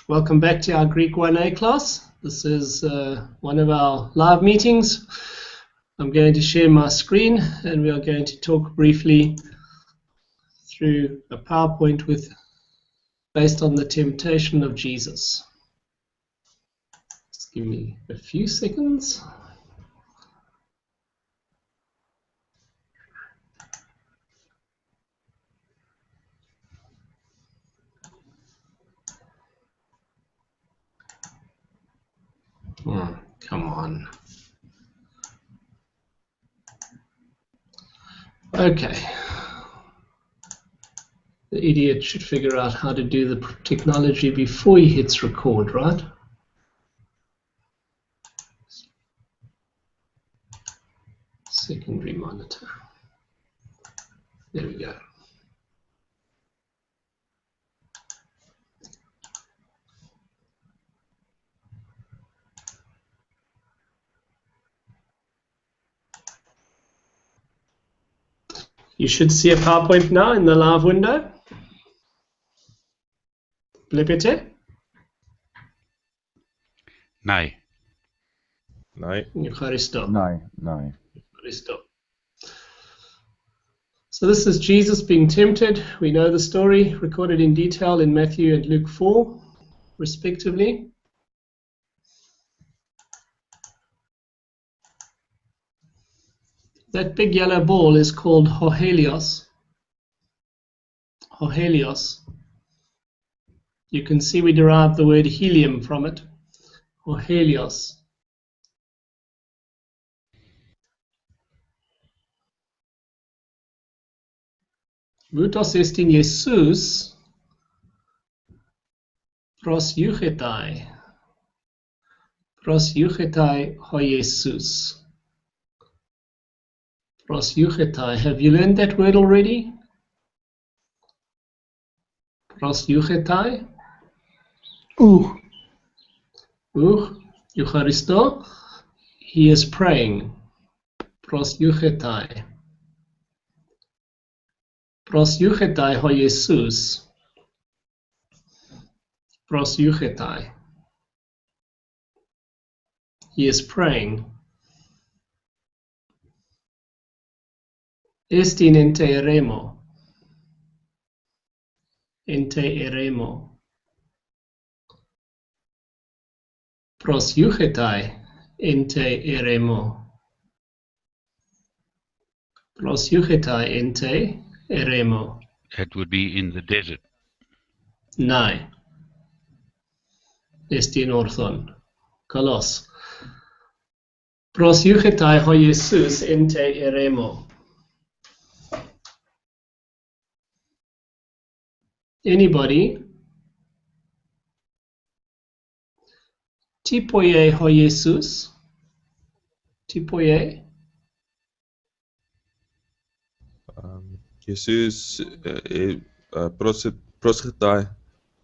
Welcome back to our Greek 1A class. This is one of our live meetings. I'm going to share my screen and we are going to talk briefly through a PowerPoint based on the temptation of Jesus. Just give me a few seconds. Come on. Okay. The idiot should figure out how to do the technology before he hits record, right? Secondary monitor. There we go. You should see a PowerPoint now in the live window. Βλέπετε? Ναι. Ναι. Ευχαριστώ. Ναι. Ευχαριστώ. So this is Jesus being tempted. We know the story recorded in detail in Matthew and Luke 4, respectively. That big yellow ball is called Hohelios. Hohelios. You can see we derived the word helium from it. Hohelios. Voutos estin Jesus proseuchetai. Proseuchetai ho Jesus. Proseuchetai. Have you learned that word already? Proseuchetai. Eucharisto. He is praying. Proseuchetai. Proseuchetai ho Jesus. Proseuchetai. He is praying. Estin ente eremo. Ente eremo. Proseuchetai ente eremo. Proseuchetai ente eremo. That would be in the desert. Nai. Estin orthon. Kalos. Proseuchetai ho Jesus ente eremo. Anybody? Tipoie ho Jesus. Tipoie. Jesus prosgetai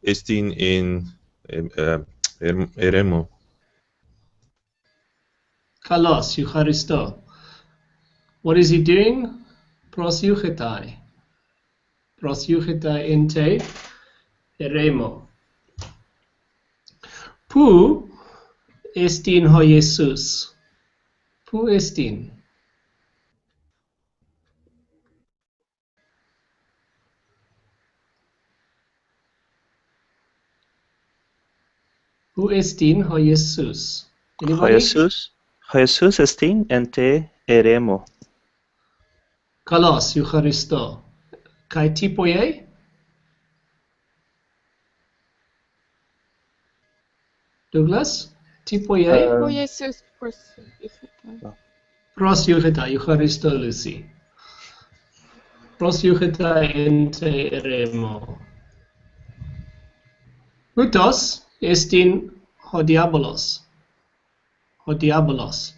estin in eremo. Kalos, Eucharisto. What is he doing? Proseuchetai. Proseuchetai ente eremo. Pu estin ho Jesus. Pu estin. Pu estin ho Jesus. Anybody? Jesus estin ente eremo. Kalos, Eucharisto. Kai tipoie? Douglas? Tipoie? Oh, Jesus, Proseuchetai, Eucharisto, Lucy. Proseuchetai ente eremo. Utos estin ho diabolos. Ho diabolos.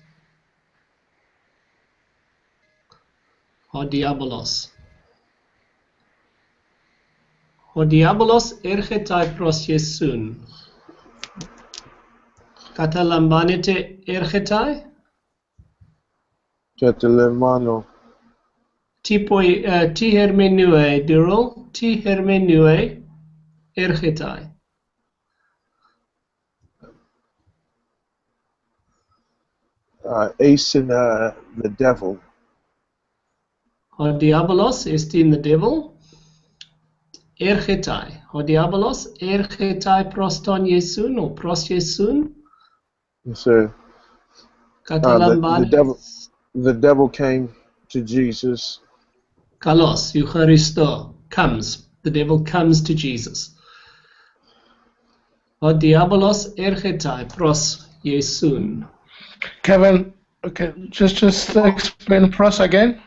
Ho diabolos. Ho diabolos erchetai pros Iesun. Katalambanete erchetai? Catalemano. Tipoi ti hermenue, Dirol, ti hermenue erchetai. Asen, the devil. Ο διάβολος εστίν the devil. Έρχεται. Ο διάβολος έρχεται προς τον Ιησούν ή προς Ιησούν. Yes, sir. Καταλαμβάνεις. The devil came to Jesus. Καλώς. Ευχαριστώ. Comes. The devil comes to Jesus. Ο διάβολος έρχεται προς Ιησούν. Kevin, okay, just explain pros again.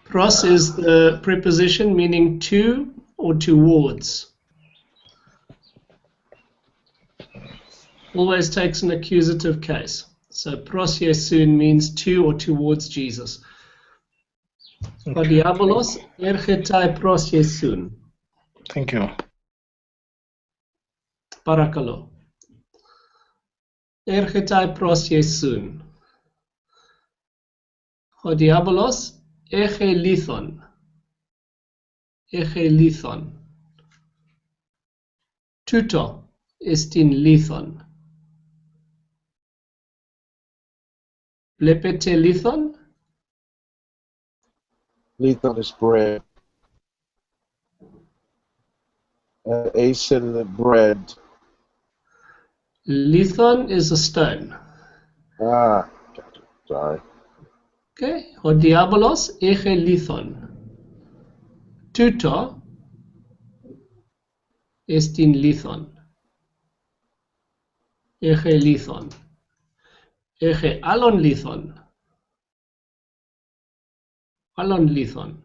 Pros is the preposition meaning to or towards. Always takes an accusative case. So pros Iesoun means to or towards Jesus. Ο διάβολος έρχεται προς Iesoun. Thank you. Παρακαλώ. Έρχεται προς Iesoun. Ο διάβολος έχει λίθον. Έχει λίθον. Τούτο εστιν λίθον. Βλέπετε λίθον? Lethon is bread. Asen, the bread. Lithon is a stone. Gotcha. Sorry. Okay. Ο διάβολος έχει λίθον. Τούτο εστιν λίθον. Έχει λίθον. Έχει άλλον λίθον. Άλλον λίθον.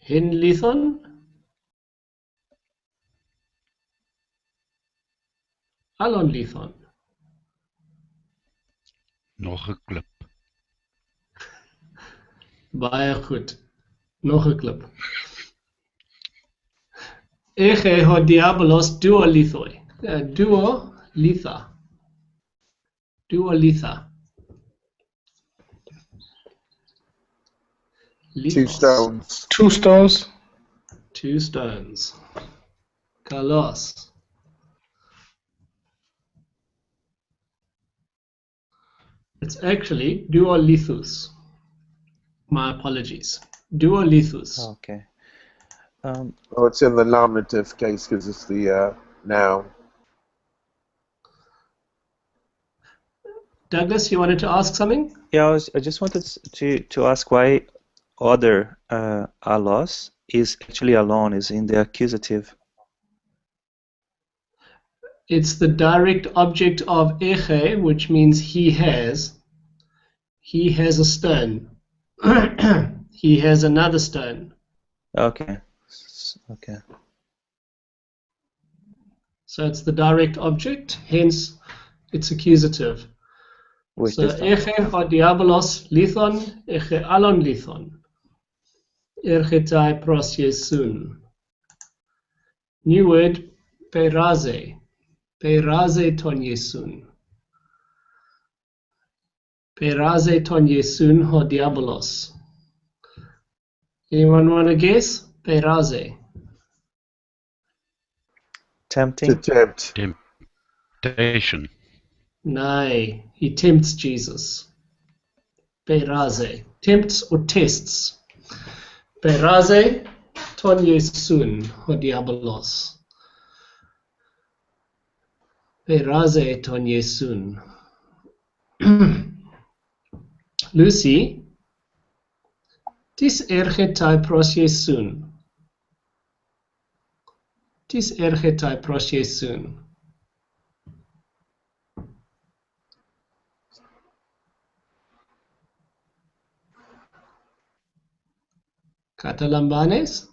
Hin λίθον. Άλλον λίθον. Nog een club. Baie goed. Nog 'n klip. Έχει ο διάβολος δύο λίθοι. Δύο λίθα. Δύο λίθα. Two stones. Two stones. Two stones. Kalos. It's actually duolithus. My apologies. Duolithus. Okay. Oh, it's in the nominative case because it's the noun. Douglas, you wanted to ask something? Yeah, I just wanted to ask why other allos is actually alone, is in the accusative. It's the direct object of eche, which means he has. He has a stone. He has another stone. Okay. Okay. So it's the direct object, hence it's accusative. Which So is eche ha diabolos lithon, eche alon lithon. Erchetai pros Iesoun. New word, peraze. Peraze ton Iesoun. Peraze ton Iesoun ha diabolos. Anyone want to guess? Peraze. tempting. To tempt. Temptation. Nay, he tempts Jesus. Peraze. Tempts or tests. Peraze ton Iesoun ho diabolos. Peraze ton Iesoun. Lucy, tis ergetai pros Iesoun. Tis ergetai pros Iesoun. Catalambanes?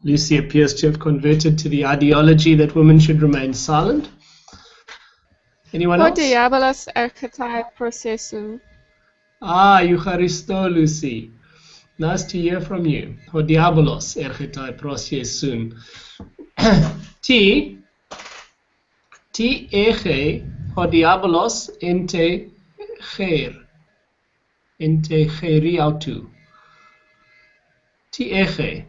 Lucy appears to have converted to the ideology that women should remain silent. Anyone O else? diabolos erchetai pros Iesoun. Ah, Eucharisto, Lucy. Nice to hear from you. O diabolos erchetai pros Iesoun. T eche ho diabolos ente cher. Ente cheriautu. Ti eche.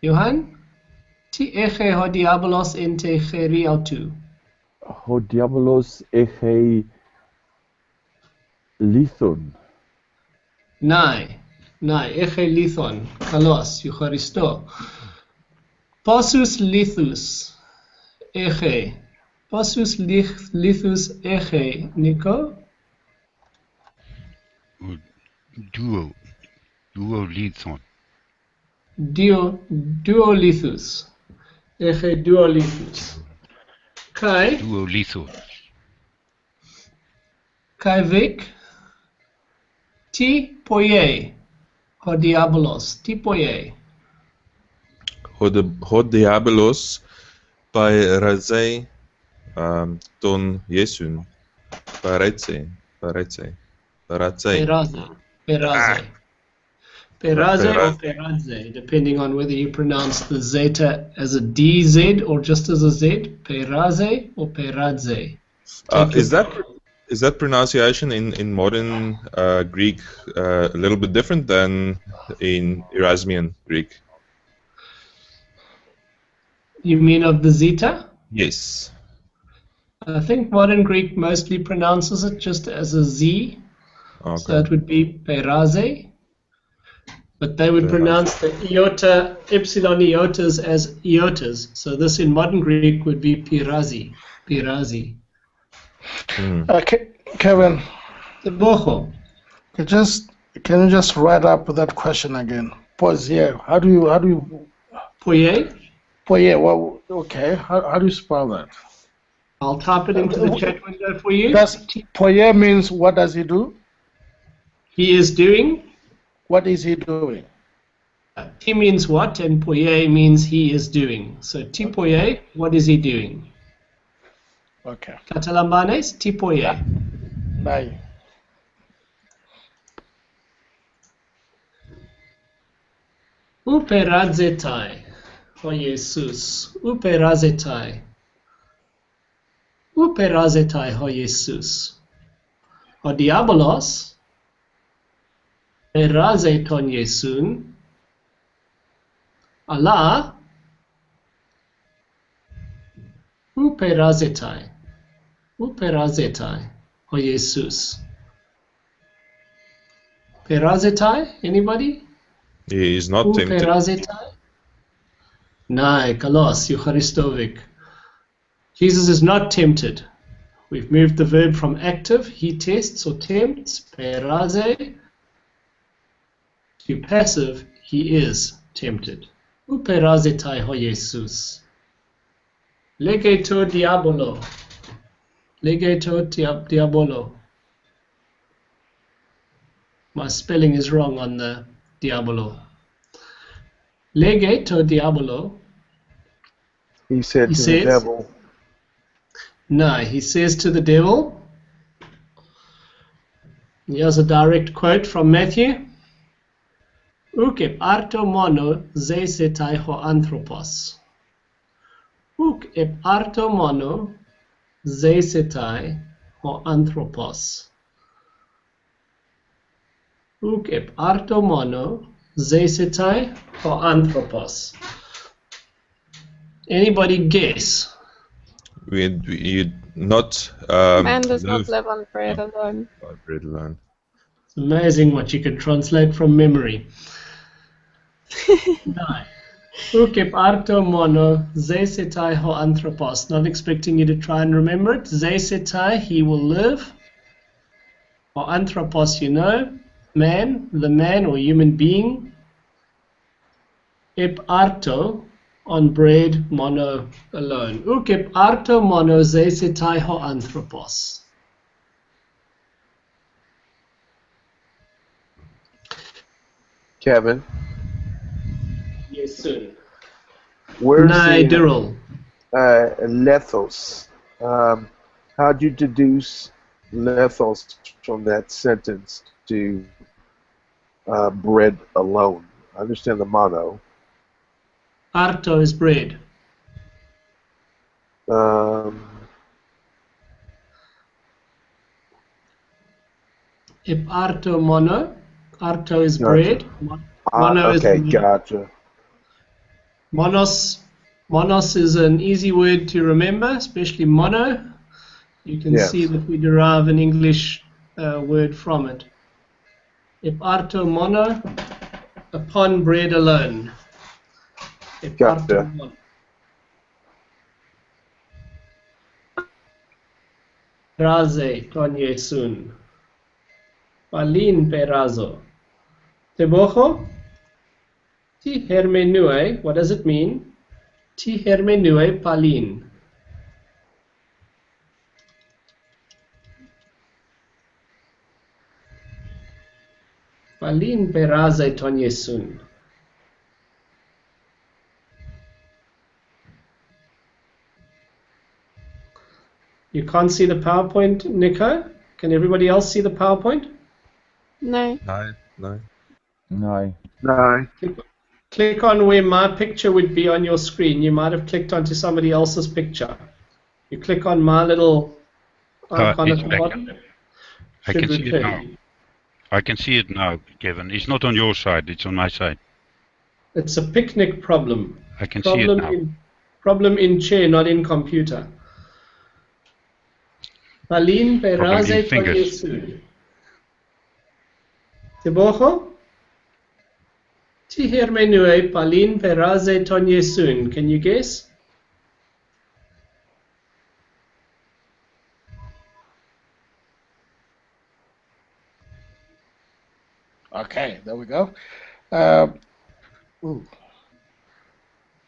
Johan? Ti eche ho diabolos en te cheriautu. Ho diabolos eche lithon. Nai, eche lithon, kalos, eucharisto. Passus lithus, eche. Passus lithus eche, Nico? Duo lithon. Duolithus. Eche duolithus. Kai, Duo litho. kai vic. Ti poie. Ho diabolos, ti poie. Ho diabolos by razei ton Jesun. Paratze. Peraze. Peraze or Peraze, depending on whether you pronounce the zeta as a DZ or just as a Z. Peraze or Peradze. Is that pronunciation in modern Greek a little bit different than in Erasmian Greek? You mean of the zeta? Yes. I think modern Greek mostly pronounces it just as a Z. Okay. So it would be Peraze. But they would pronounce the iota, epsilon iotas as iotas. So this in modern Greek would be Pirazi. Okay, Kevin, The boho. can you just write up that question again? Pause here. How do you Poye. well, okay. How do you spell that? I'll type it into the chat window for you. Poye means what does he do? He is doing. What is he doing? Ti means what, and poye means he is doing. So ti poye, what is he doing? Okay. Catalambanes, ti poye. Nai. Uperazetai, o Jesus. Uperazetai. Uperazetai, ho Jesus. O diabolos. Peraze ton Jesun. Allah. Uperazetai. Uperazetai, o Jesus. Perazetai, anybody? He is not tempted. Uperazetai? Nai, kalos, Eucharistovic. Jesus is not tempted. We've moved the verb from active, he tests or tempts, peraze, to passive, he is tempted. Uperazetai ho Jesus. Legeto diabolo. Legeto diabolo. My spelling is wrong on the diabolo. Legeto diabolo. He said He to says, the devil, no, he says to the devil, here's a direct quote from Matthew, Uk arto mono zesetai ho anthropos. Uk arto mono zesetai ho anthropos. Uk arto mono zesetai ho anthropos. Anybody guess? We not Man does not live on bread alone. bread alone. It's amazing what you can translate from memory. No. Ukip arto mono zesetai ho anthropos. Not expecting you to try and remember it. Zesetai, he will live. Ho anthropos, you know, man, the man or human being. Ep arto, on bread mono alone. Ukip arto mono zesetai ho anthropos. Kevin, Yes, soon. where's Nai the Diril. lethos? How'd you deduce lethos from that sentence to bread alone? I understand the mono. Arto is bread. Um, Ep arto mono, Arto is Gotcha. bread. Mono is Okay, gotcha. Monos is an easy word to remember, especially mono. You can Yes. see that we derive an English word from it. Eparto mono, upon bread alone. Eparto Gotcha. mono. Raze ton Yesun. Palin perazo. Tebojo. Ti hermenue. What does it mean? Ti hermenue palin. Palin peraze ton Yesun. You can't see the PowerPoint, Nico? Can everybody else see the PowerPoint? No. No. No. No. Click on where my picture would be on your screen. You might have clicked onto somebody else's picture. You click on my little icon it's at the back. bottom. I Should can see it return now. you. I can see it now, Kevin. It's not on your side, it's on my side. It's a picnic problem. I can see it now. Problem in chair, not in computer. Palin Problem in peraze ton fingers. Yesu. Tebojo? Ti hermenue palin peraze ton Yesun. Can you guess? Okay, there we go.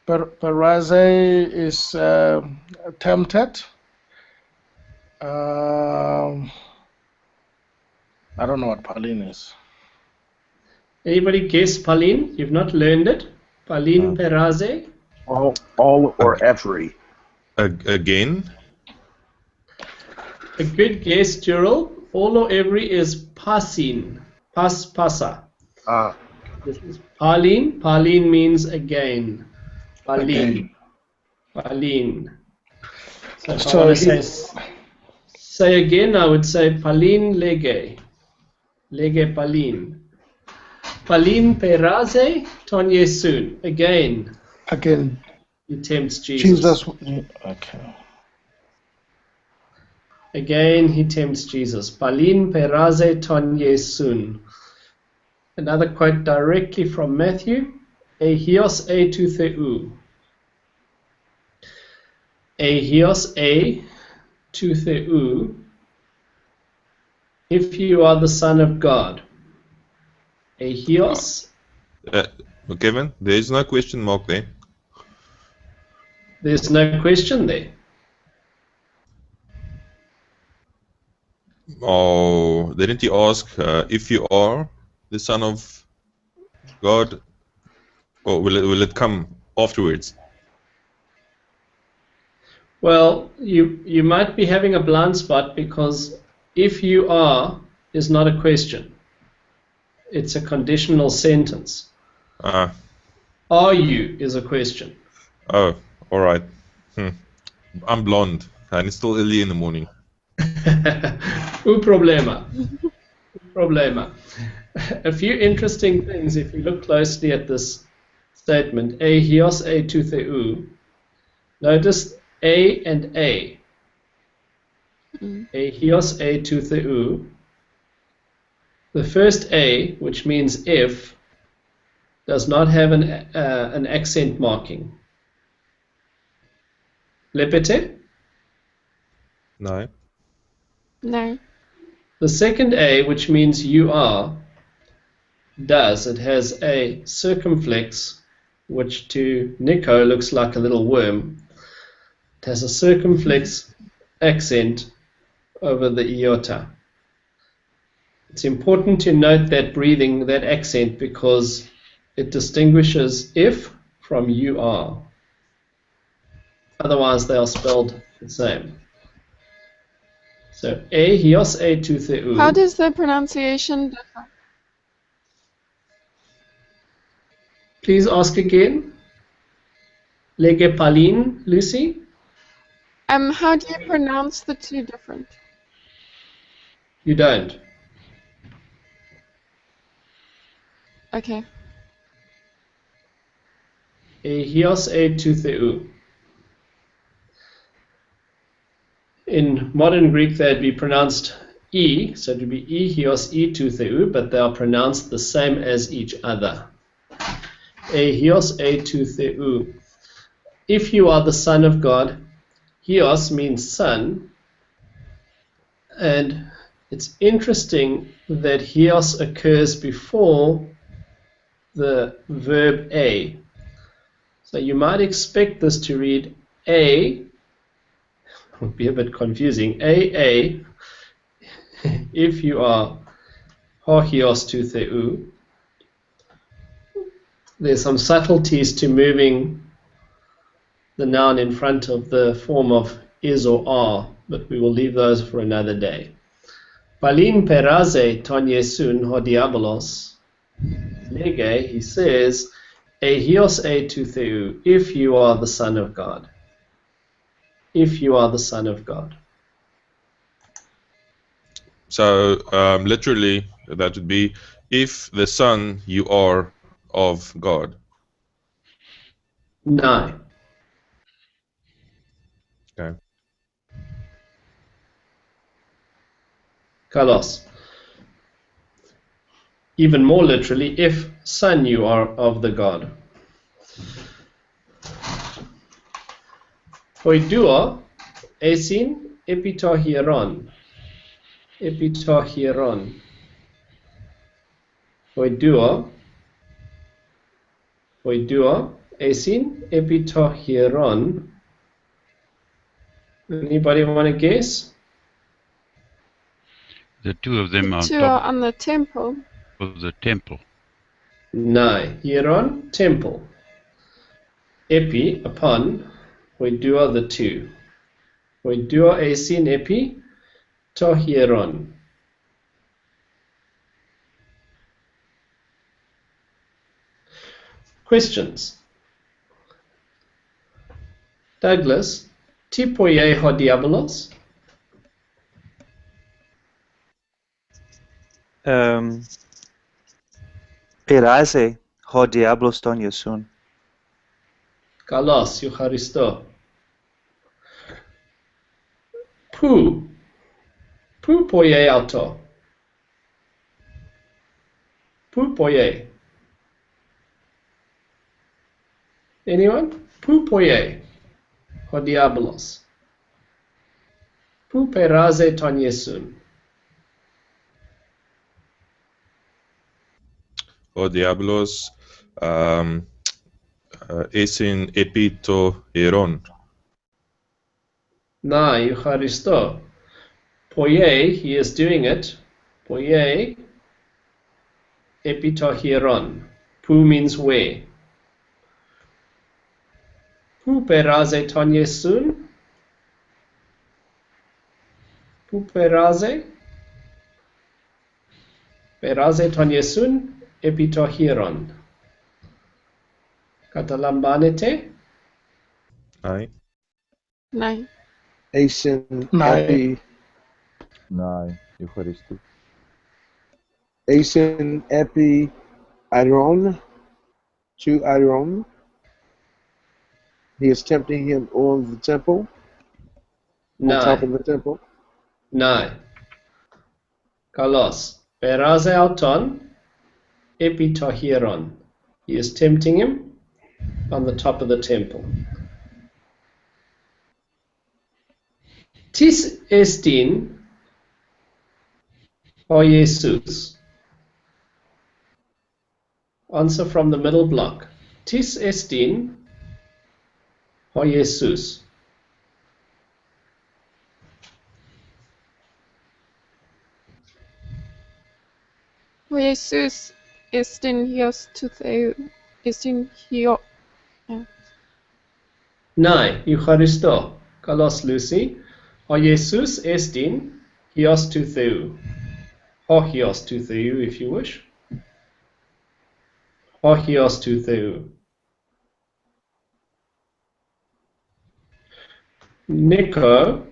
Peraze is tempted. I don't know what Palin is. Anybody guess Palin? You've not learned it? Palin peraze? All or every. Again? A good guess, Gerald. All or every is pasin. Pasa. This is Palin. Palin means again. Palin. Again. Palin. So if I So want to say again, I would say Palin lege. Lege Palin. Palin peraze ton Yesun. Again, he tempts Jesus. Okay. Again, he tempts Jesus. Palin peraze ton Yesun. Another quote directly from Matthew. Ehios e tu theu. Ehios e tu theu. If you are the Son of God. Ehios. Kevin, there is no question mark there. There's no question there. Oh, didn't he ask if you are the Son of God, or will it come afterwards? Well, you might be having a blind spot because if you are is not a question. It's a conditional sentence. Are you is a question. Oh, all right. I'm blonde, and it's still early in the morning. Problema. Problema. A few interesting things if you look closely at this statement. Ehios e tu theu. Notice A and A. Ehios e tu theu. The first A, which means if, does not have an accent marking. Lepete? No. No. The second A, which means you are, does. It has a circumflex, which to Nico looks like a little worm. It has a circumflex accent over the iota. It's important to note that breathing, that accent, because it distinguishes if from you are. Otherwise, they are spelled the same. So, ehios e tu theu. How does the pronunciation differ? Please ask again. Lege palin, Lucy? How do you pronounce the two different? You don't. Okay. Ehios e to theou. In modern Greek, they'd be pronounced E, so it would be Ehios e to theou, but they are pronounced the same as each other. Ehios e to theou. If you are the Son of God, Hios means son, and it's interesting that Hios occurs before the verb a. So you might expect this to read a, would be a bit confusing, a, if you are Hohios to theou. There's some subtleties to moving the noun in front of the form of is or are, but we will leave those for another day. Palin peraze ton Iesun ho diabolos. Lege, he says, Ehios e to theou, if you are the Son of God. If you are the Son of God. So literally, that would be, if the Son you are of God. No. Okay. Kalos. Even more literally, if Son you are of the God. Hoidua, esin, epitohieron. Epitohieron. Hoidua, esin, epitohieron. Anybody want to guess? The two of them The on two are top on the temple. of the temple. No. Hieron, temple. Epi, upon. Hoidua, the two. Hoidua, esin, epi, tohieron. Questions? Douglas, tipoie ho diabolos? Περάσε ο διάβολος τον Ιησούν. Kalos, Eucharisto. Pu. Pu poie auto. Pu poie. Anyone? Pu poie ho diabolos. Pu peraze ton Iesun. O diabolos esin epi to hieron. Na, Eucharisto. Poie, he is doing it. Poie epitohieron. Pu means where. Pu peraze ton Iesun. Pu peraze. Peraze ton Iesun epitohieron. Catalambanete. Aye. No. Asin Nej. epi, Nej, Eucharistik. asin epi iron, to iron. He is tempting him on the temple, on top of No. the temple. No. Kalos. Peraze auton epitohieron. He is tempting him on the top of the temple. Tis estin o Jesus. Answer from the middle block. Tis estin o Jesus. O Jesus estin hios to theou. Estin hio. Nai, Eucharisto. Kalos Lucy. O Jesus estin hios to theou. Hohios to theou if you wish. Hohios to theou. Nico.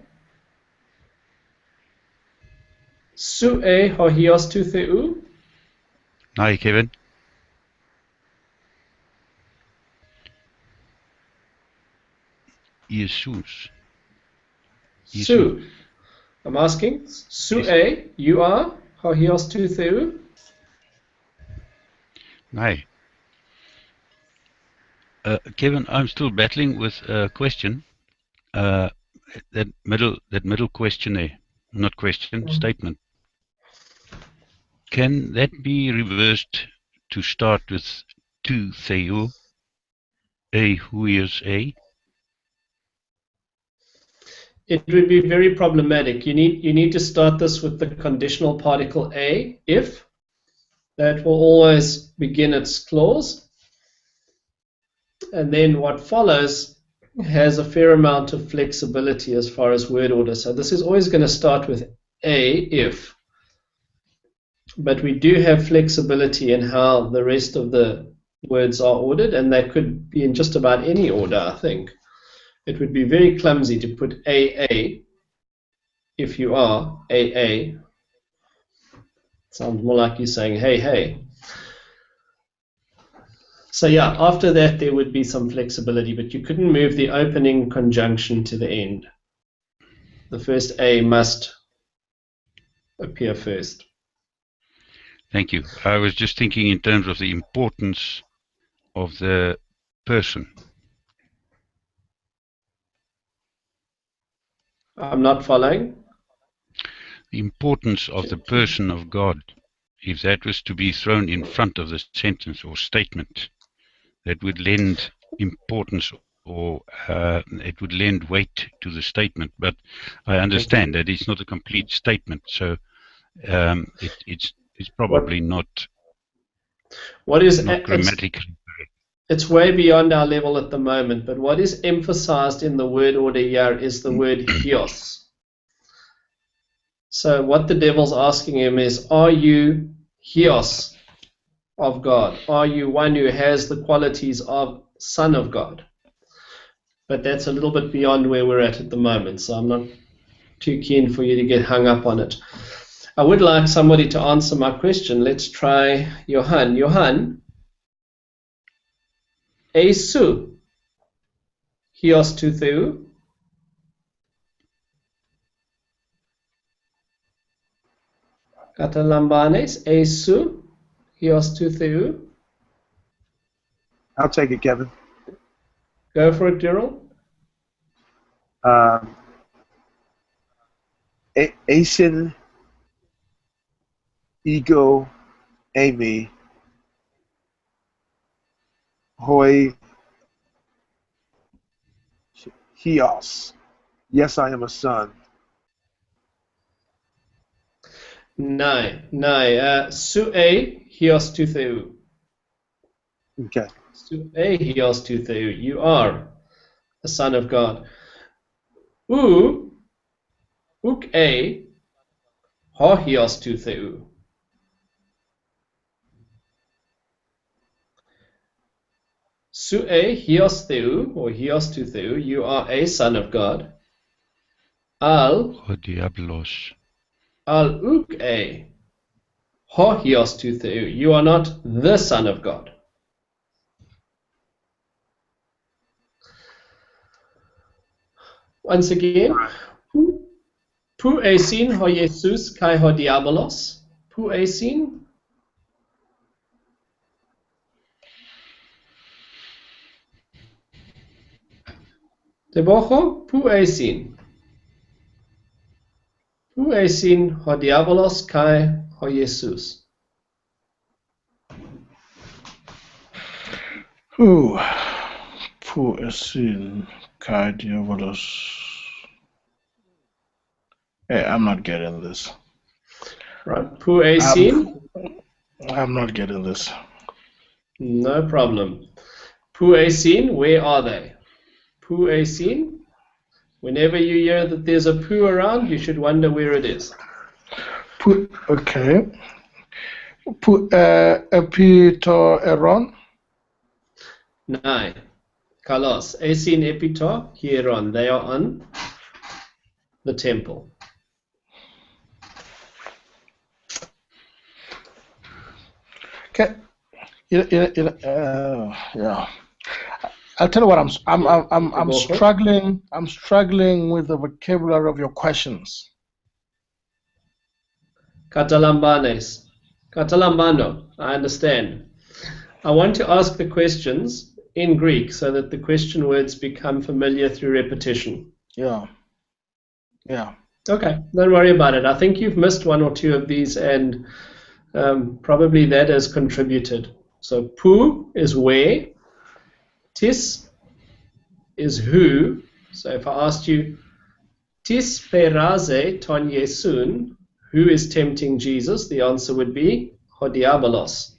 Sue hohios to theou. Aye, Kevin. Jesus. Su. I'm asking. Su A, you are. Hohios tu theu. Nee. Kevin, I'm still battling with a question. That middle question there, not question, statement. Can that be reversed to start with tu theu, a huios a? It would be very problematic. You need to start this with the conditional particle a, if. That will always begin its clause. And then what follows has a fair amount of flexibility as far as word order. So this is always going to start with a, if. But we do have flexibility in how the rest of the words are ordered, and they could be in just about any order, I think. It would be very clumsy to put AA if you are AA. Sounds more like you're saying hey, hey. So yeah, after that there would be some flexibility, but you couldn't move the opening conjunction to the end. The first A must appear first. Thank you. I was just thinking in terms of the importance of the person. I'm not following. The importance of the person of God, if that was to be thrown in front of the sentence or statement, that would lend importance or it would lend weight to the statement. But I understand that it's not a complete statement, so it's probably not grammatically correct. It's way beyond our level at the moment, but what is emphasized in the word order here is the word hios. So what the devil's asking him is, are you hios of God? Are you one who has the qualities of Son of God? But that's a little bit beyond where we're at the moment, so I'm not too keen for you to get hung up on it. I would like somebody to answer my question. Let's try Johan. Johan, Esu, hios tu theu. Catalambanes, Esu, hios tu theu. I'll take it, Kevin. Go for it, Daryl. Asin, ego, Amy, hoi, hios. Yes, I am a son. No. Su e hios tu theu. Okay. Su e hios tu theu. You are a son of God. Uk e ho hios tu theu. Su e hios theu, or hios tu theu. You are a son of God. Al Diablos. uk e ho hios tu theu. You are not the son of God. Once again, pu esin ho Jesus kai ho diabolos. Pu esin. Debocho, pu esin. Pu esin ho diabolos kai ho Jesus. Who? Pu esin kai diabolos. Hey, I'm not getting this. Right, pu esin. I'm not getting this. No problem. Pu esin, where are they? Pu esin. Whenever you hear that there's a pu around, you should wonder where it is. Pu, okay. Pu epito eron. No. Kalos. Esin epito hieron. They are on the temple. Okay. Yeah. I'll tell you what I'm Go for it. struggling. I'm struggling with the vocabulary of your questions. Catalambanes. Catalambano. I understand. I want to ask the questions in Greek so that the question words become familiar through repetition. Yeah. Yeah. Okay, don't worry about it. I think you've missed one or two of these, and probably that has contributed. So pu is where, tis is who. So if I asked you, tis peraze ton Iesun, who is tempting Jesus? The answer would be ho diabolos.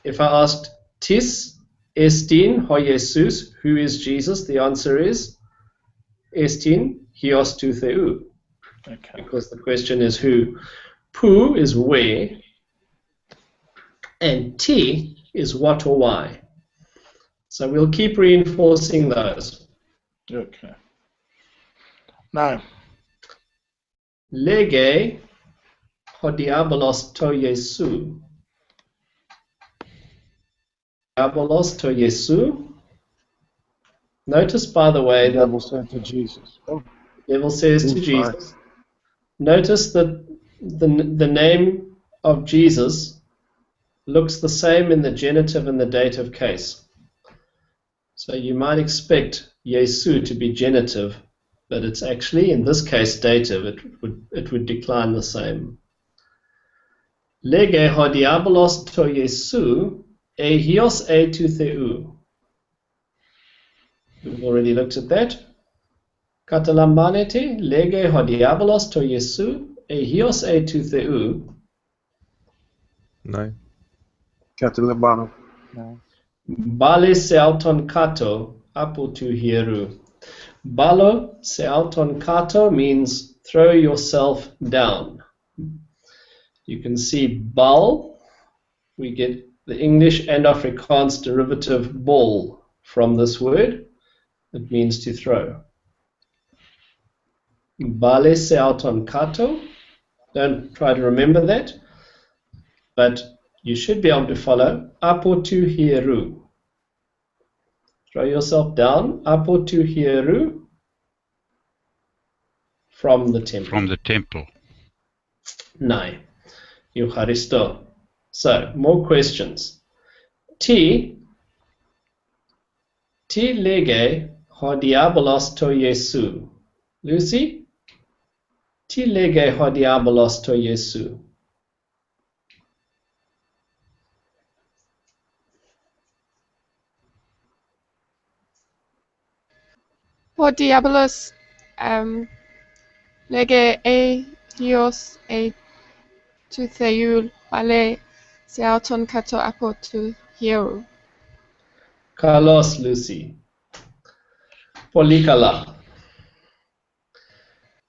If I asked, tis estin ho Jesus, who is Jesus? The answer is estin hios tou theou. Okay. Because the question is who. Pu is where, and ti is what or why. So we'll keep reinforcing those. Okay. Now, Lege ho diabolos to Jesu. Diabolos to Jesu. Notice, by the way, The that devil said to Jesus. Oh, the devil says to fine. Jesus. Notice that the name of Jesus looks the same in the genitive and the dative case. So you might expect Jesu to be genitive, but it's actually, in this case, dative. It would decline the same. Lege ho diabolos to Jesu hios tou theou. We've already looked at that. Catalambanete, lege ho diabolos to Jesu hios tou theou. No. Catalambano. Bale se auton kato apo tu hieru. Balo se auton kato means throw yourself down. You can see bal, we get the English and Afrikaans derivative ball from this word. It means to throw. Bale se auton kato. Don't try to remember that, but you should be able to follow apo tu hieru. Throw yourself down, apo tu hieru, from the temple. From the temple. Nai, Eucharisto. So, more questions. Ti lege ho diabolos to Jesu. Lucy? Ti lege ho diabolos to Jesu. Ho diabolos lege hios tou theou bale se auton kato apo tu hieru. Carlos, Lucy. Polikala.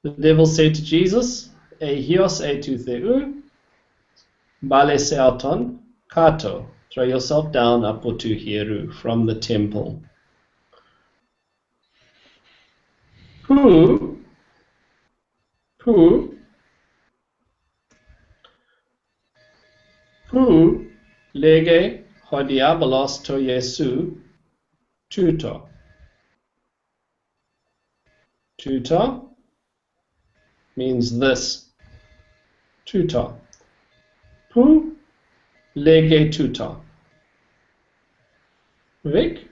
The devil said to Jesus, hios tou theou, bale se auton kato. Throw yourself down apo tu hieru, from the temple. Who lege ho diabolos to Jesu tuto. Tuto means this. Tuto. Who lege tuto. Vic?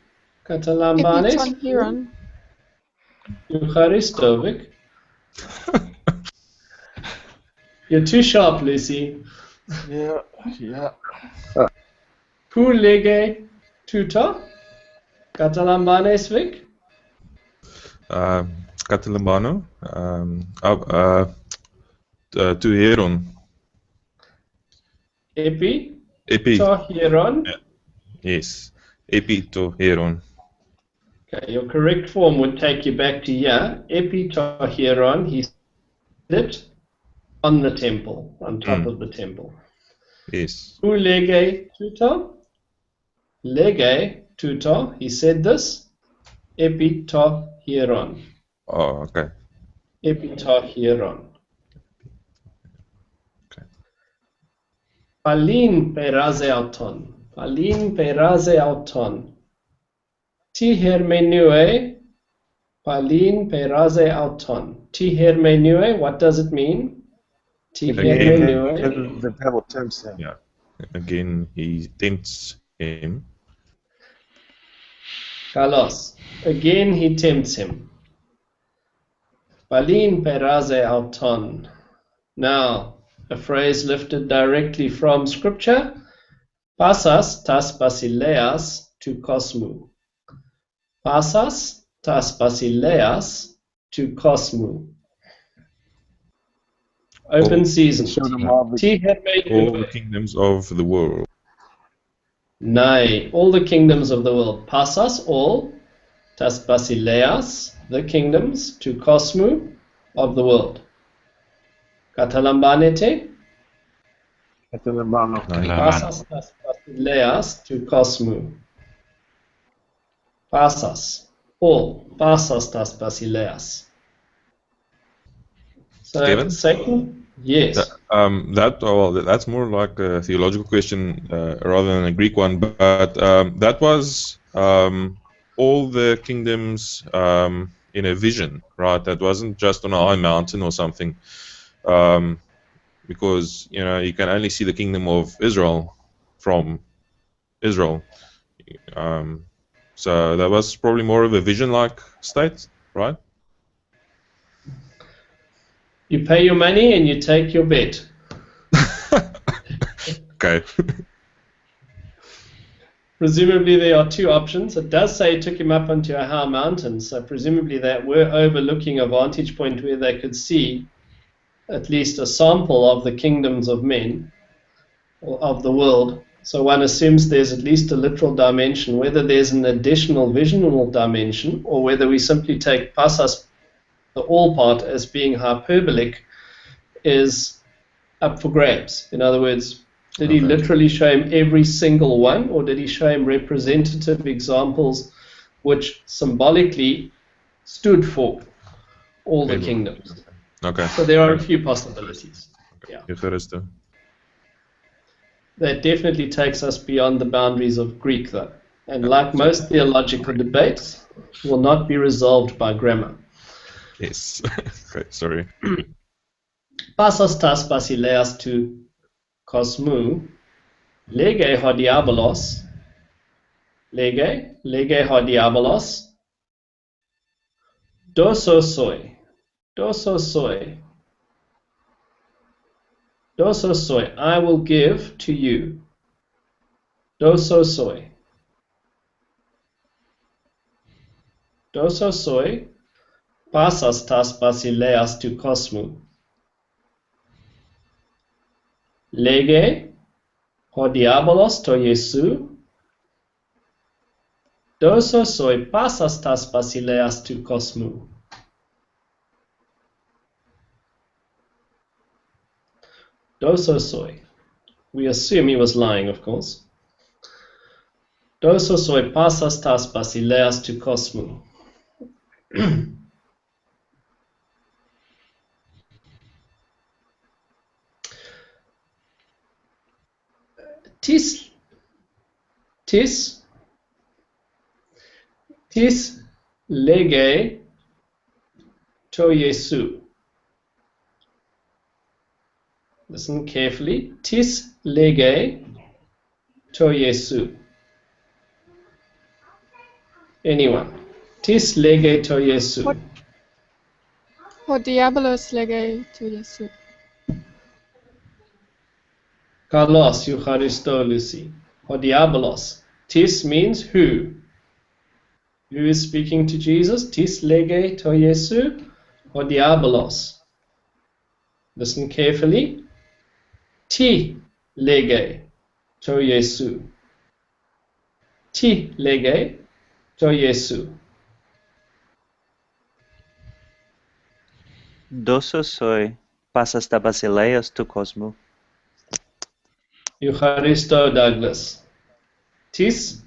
Catalambanes? Epiton hieron. Eucharisto, Vic? You're too sharp, Lucy. yeah, yeah. Who lege tuto? Catalambanes, Vic? Catalambano. Tu hieron. Epi? Epi. To hieron? Yes. Epi to hieron. Okay, your correct form would take you back to here. Epi to hieron, he said it on the temple, on top of the temple. Yes. Who lege tuto? Lege tuto, he said this. Epi to hieron. Oh, okay. Epi to hieron. Okay. Palin peraze auton. Palin peraze auton. Ti hermenue palin peraze auton. Ti hermenue, what does it mean? Ti hermenue. The devil tempts him. Yeah. Again, he tempts him. Kalos. Again he tempts him. Palin peraze auton. Now, a phrase lifted directly from scripture. Pasas tas basileas to kosmu. Pasas tas basileas to kosmu. Open season. Show them all the, Ti All the hermenue. kingdoms of the world. Nay, all the kingdoms of the world. Pasas, all. Tas basileas, the kingdoms, to kosmu, of the world. Katalambanete. Catalambano. Pasas tas basileas to kosmu. Pasas, all. Pasas tas basileas. So, Kevin? Satan? Yes. That's more like a theological question rather than a Greek one. But that was all the kingdoms in a vision, right? That wasn't just on a high mountain or something, because you can only see the kingdom of Israel from Israel. So that was probably more of a vision-like state, right? You pay your money and you take your bet. Okay. Presumably there are two options. It does say it took him up onto a high mountain, so presumably they were overlooking a vantage point where they could see at least a sample of the kingdoms of men, or of the world. So one assumes there's at least a literal dimension. Whether there's an additional visional dimension, or whether we simply take pasas, the all part, as being hyperbolic, is up for grabs. In other words, did he literally show him every single one, or did he show him representative examples which symbolically stood for all the kingdoms? Okay. So there are a few possibilities. Yeah. Eucharisto. That definitely takes us beyond the boundaries of Greek, though. And like most theological debates, will not be resolved by grammar. Yes. Okay, sorry. Pasas tas basileas to kosmu, lege ho diabolos, lege ho diabolos, doso soi, I will give to you, doso soi, pasas tas basileas to kosmu, lege ho diabolos to Jesu, doso soi pasas tas basileas to kosmu. Doso soi. We assume he was lying, of course. Doso soi pasas tas basileas to kosmu. Tis lege to Jesu. Listen carefully. Tis lege to Jesu. Anyone? Tis lege to Jesu. Ho diabolos lege to Jesu. Carlos Eucharisto Lucy. Ho diabolos. Tis means who. Who is speaking to Jesus? Tis lege to Jesu. Ho diabolos. Listen carefully. Ti lege to Jesu. Ti lege to Jesu. Doso soi pasas ta basileas to kosmu. Eucharisto Douglas. Tis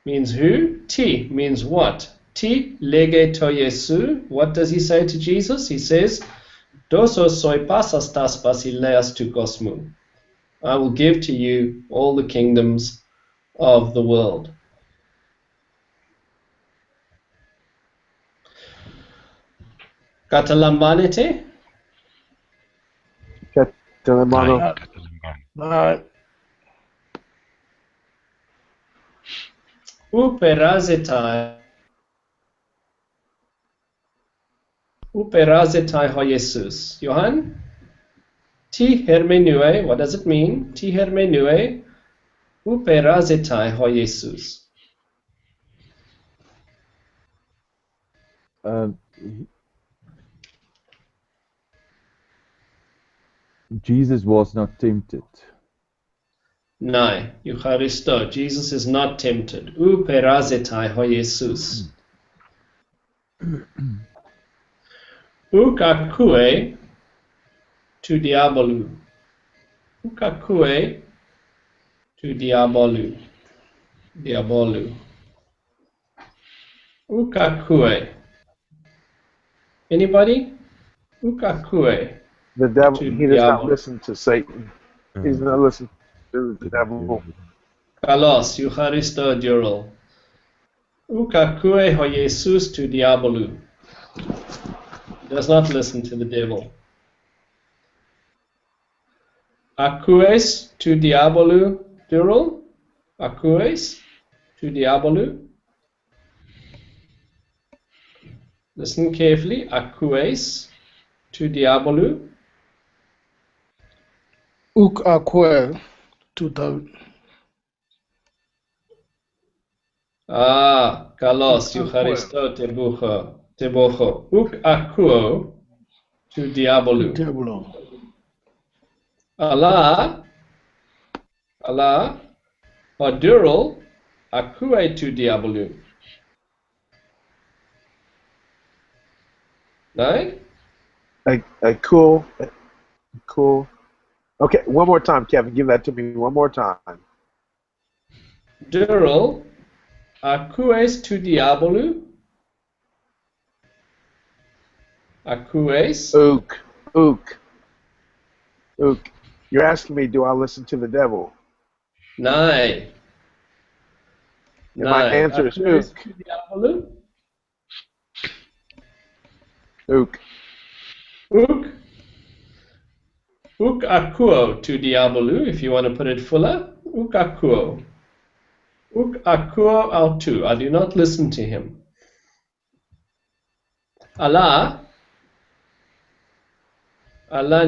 means who. Ti means what. Ti lege to Jesu. What does he say to Jesus? He says, Doso soi pasas tas basileas to kosmu. I will give to you all the kingdoms of the world. Katalambanete? Telemano. Nai, Katalamban. Uperazetai. Uperazetai ho Jesus. Johan? Ti hermenue, what does it mean? Ti hermenue, uperazetai ho Jesus. Jesus was not tempted. Nai, Eucharisto. Jesus is not tempted. Uperazetai ho Jesus. Ukakue tu diabolu. Ukakue tu diabolu. Diabolu. Ukakue. Anybody? Ukakue. The devil, To he does not diablo. listen to Satan. He does not listen to the devil. Kalos, Eucharisto Dural. Ukakue ho Jesus tu diabolu. He does not listen to the devil. Acues tu diabolu Dural. Acues tu diabolu. Listen carefully. Acues tu diabolu. Uk akwe to the Kalos, Uk Eucharisto Tebocho. Uk akuo tu diabolu. Diablo. Allah, Odural, acue tu diabolu. No? Cool. Okay, one more time, Kevin. Give that to me one more time. Dural, acues tu diabolu. Acues. Ook. You're asking me, do I listen to the devil? Nay. And my answer is Acues ook. tu diabolu. Ook. Uk acuo tu diabolu, if you want to put it fuller. Uk acuo. Uk acuo autu. I do not listen to him. Allah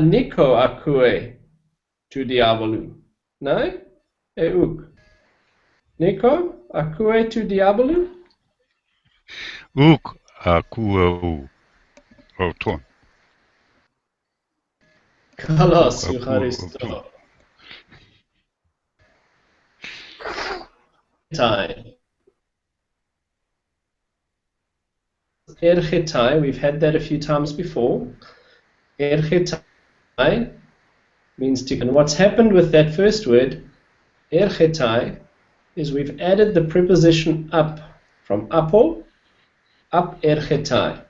Nico acue tu diabolu. No? Uk. Nico acue tu diabolu? Uk akuo auton. Kalos Uk akuo Eucharisto. Time. Erchetai, we've had that a few times before. Erchetai means to. And what's happened with that first word, erchetai, is we've added the preposition up from apo, up erchetai.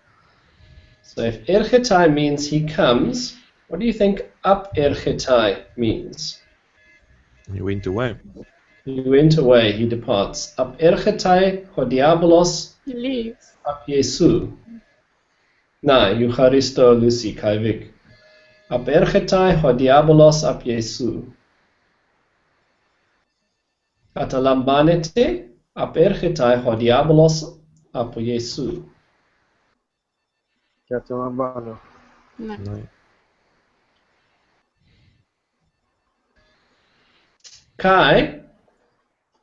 So if erchetai means he comes, what do you think up erchetai means? He went away. He went away, he departs. Up erchetai ho diabolos He leaves. ap Jesu. Na, Eucharisto Lucy Kaivik. Ap erchetai ho diabolos ap Jesu. Katalambanete ap erchetai ho diabolos ap Jesu. Catalambano. No. No. Kai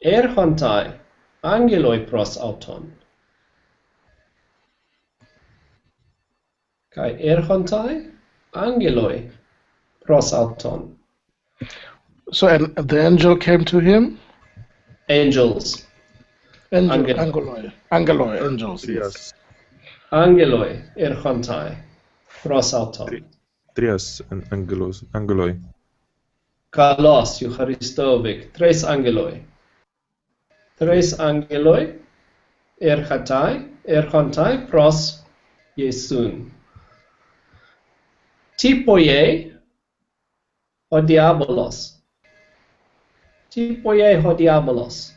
erchontai angeloi pros auton. Kai erchontai angeloi pros auton. So and the angel came to him. Angels. Angeloi, angels. Yes. Angeloi erchontai pros auton. Trias and angeloi. Kalos Eucharistovic. Tres angeloi. Tres angeloi erchontai pros Jesun. Typoie ho diabolos. Typoie ho diabolos.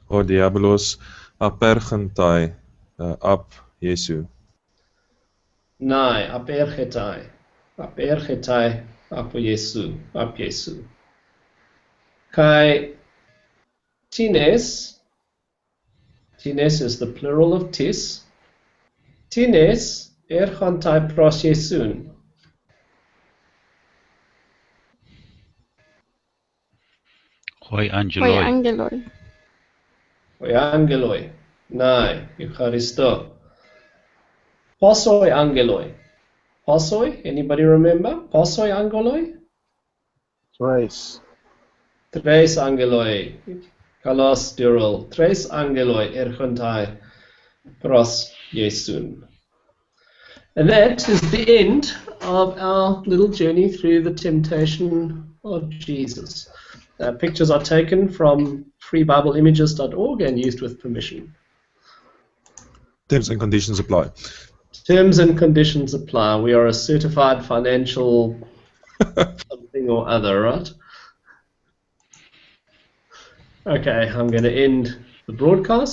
Or diabolos. Apergentai, ap Jesu. Nai, apergetai. Apergetai, ap Jesu, ap Jesu. Kai tines, tines is the plural of tis. Tines, ergantai pros Jesun. Hoi Hoi angeloi. angeloi. Hoi angeloi. Nai, Eucharisto. Posoi angeloi. Posoi, anybody remember? Posoi angeloi? Thrice. Tres angeloi. Kalos dural. Tres angeloi ergantai pros Jesun. And that is the end of our little journey through the temptation of Jesus. Pictures are taken from freebibleimages.org and used with permission. Terms and conditions apply. Terms and conditions apply. We are a certified financial something or other, right? Okay, I'm going to end the broadcast.